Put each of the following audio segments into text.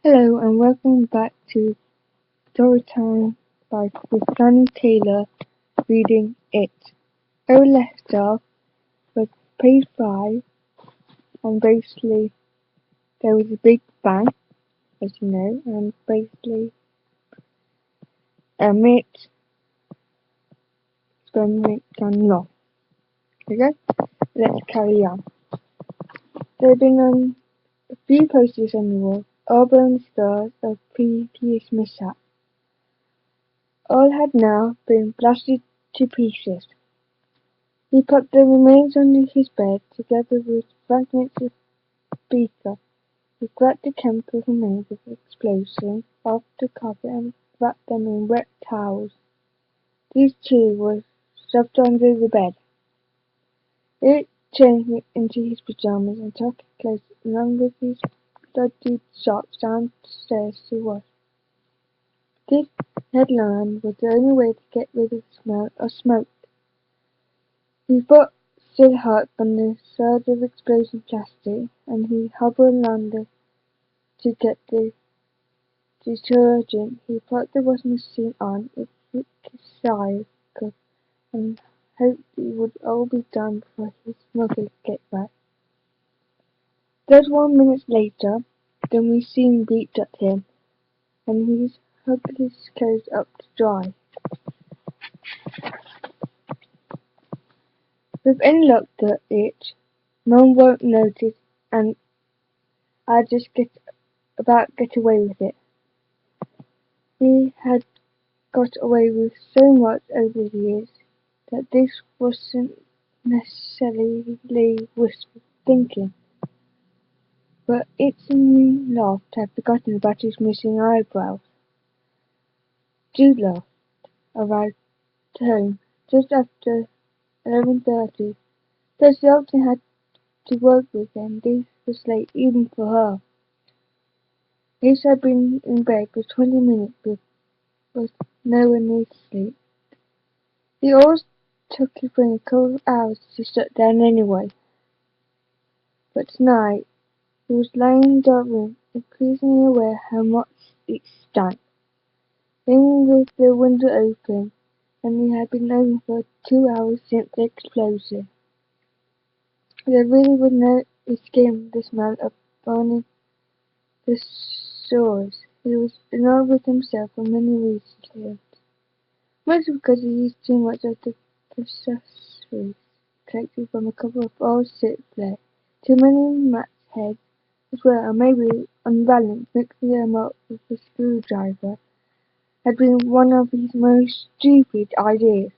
Hello and welcome back to Storytime with Danny Taylor reading It. I left off with page 5 and basically there was a big bang, as you know, and basically It experiment gone wrong. Okay, let's carry on. There have been a few posters on the wall, all bearing scars of previous mishaps. All had now been blasted to pieces. He put the remains under his bed, together with fragments of beaker. He grabbed the chemical remains of the explosion off the carpet and wrapped them in wet towels. These too were shoved under the bed. It changed into his pajamas and took his clothes along with his bloody socks downstairs to wash. This headline was the only way to get rid of the smell of smoke. His foot still hurt from the surge of explosive plastic, and he hobbled along to get the detergent. He put the washing machine on, it took his cycle, and hoped it would all be done before his mother could get back. 31 minutes later, the machine beeped at him, and he hung his clothes up to dry. With any luck to it, Mum won't notice, and I'll just get away with it. He had got away with so much over the years that this wasn't necessarily wishful thinking. But It's a new Loft had forgotten about his missing eyebrows. Jude arrived home just after 11:30. Though she often had to work weekends, this was late even for her. Ace had been in bed for 20 minutes but was nowhere near sleep. He always took his brain a couple of hours to shut down anyway. But tonight, he was lying in the dark room, increasingly aware how much it stank. Even with the window open, and it had been open for 2 hours since the explosion. There really was no escaping the smell of burning the sewers. He was annoyed with himself for many reasons. Mostly because he used too much of the accessories collected from a couple of old sit flares. Too many match heads as well, and maybe unbalanced, mixing them up with a screwdriver had been one of his most stupid ideas.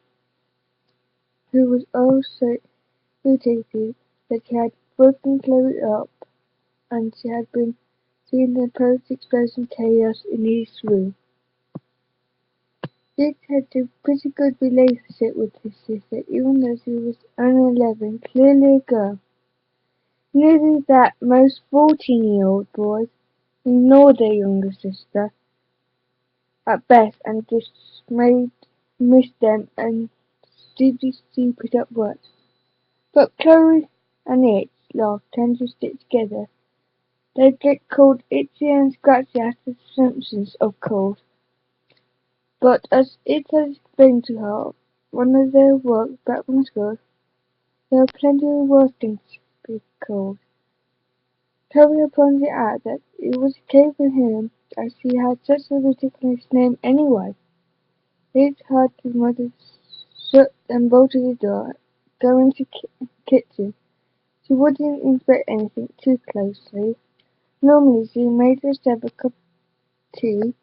He was also irritated that he had broken Chloe up and she had been seeing the post-explosion chaos in his room. Dick had a pretty good relationship with his sister, even though she was only 11, clearly a girl. Neither that most 14-year-old boys ignore their younger sister at best and dismayed miss them and stupid at worst. But Chloe and It tend to stick together. They get called Itchy and Scratchy after the Simpsons, of course. But as It has explained to her, one of their work back from school, there are plenty of worse things to be called. Chloe pointed out that it was okay for him as he had such a ridiculous name anyway. It heard his mother shut and bolted the door, go into the kitchen. She wouldn't inspect anything too closely. Normally she made herself a cup of tea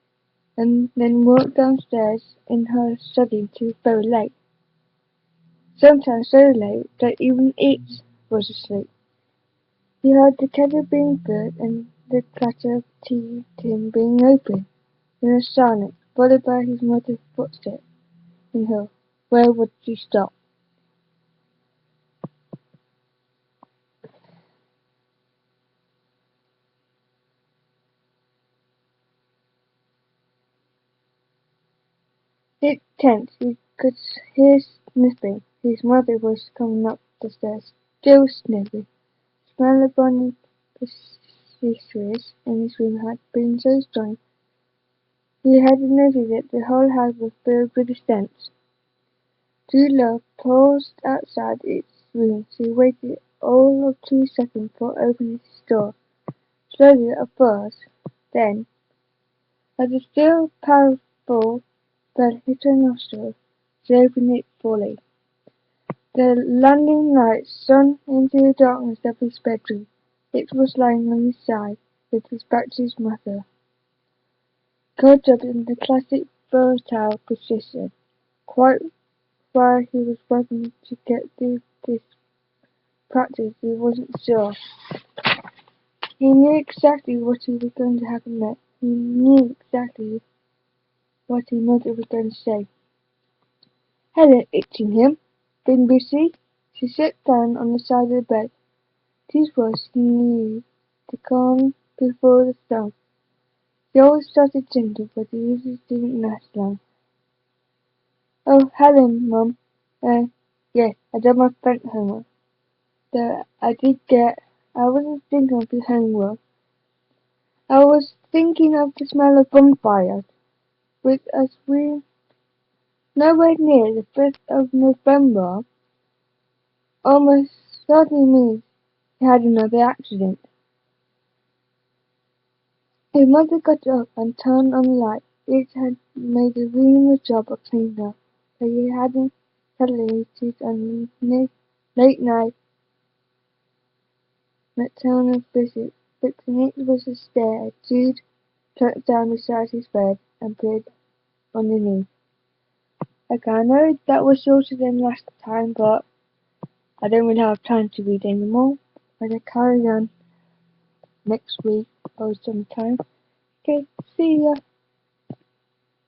and then walked downstairs in her study until very late. Sometimes so late that even It was asleep. He heard the kettle being filled and the clatter of tea tin being opened. Then a silence, followed by his mother's footsteps in her. Where would she stop? It tensed. He could hear sniffing. His mother was coming up the stairs, still sniffing. Smell of burning mistress in his room had been so strong he had noticed that the whole house was filled with a stench. True paused outside its room. She waited all of 2 seconds before opening its door. Slowly at first, then, as a still powerful blood hit her nostrils, she opened it fully. The landing light shone into the darkness of his bedroom. It was lying on his side, with his back to his mother, curled up in the classic fertile position, quite where he was working to get through this practice, he wasn't sure. He knew exactly what he was going to happen next. He knew exactly what his mother was going to say. Helen itching him. Been busy? She sat down on the side of the bed. These words she knew the calm before the storm. He always started gentle, but the usually didn't last long. Oh, Helen, Mum. Yes, I done my French homework. Though I wasn't thinking of the homework. I was thinking of the smell of bonfires. With us we nowhere near the 5th of November, almost certainly means he had another accident. His mother got up and turned on the light. It had made a real job of cleaning up, but he hadn't tolerated on late night maternal visit. Fixing it was a stair. Jude sat down beside his bed and peered underneath. Okay, I know that was shorter than last time, but I don't really have time to read anymore. I'm gonna carry on next week or sometime. Okay, see ya.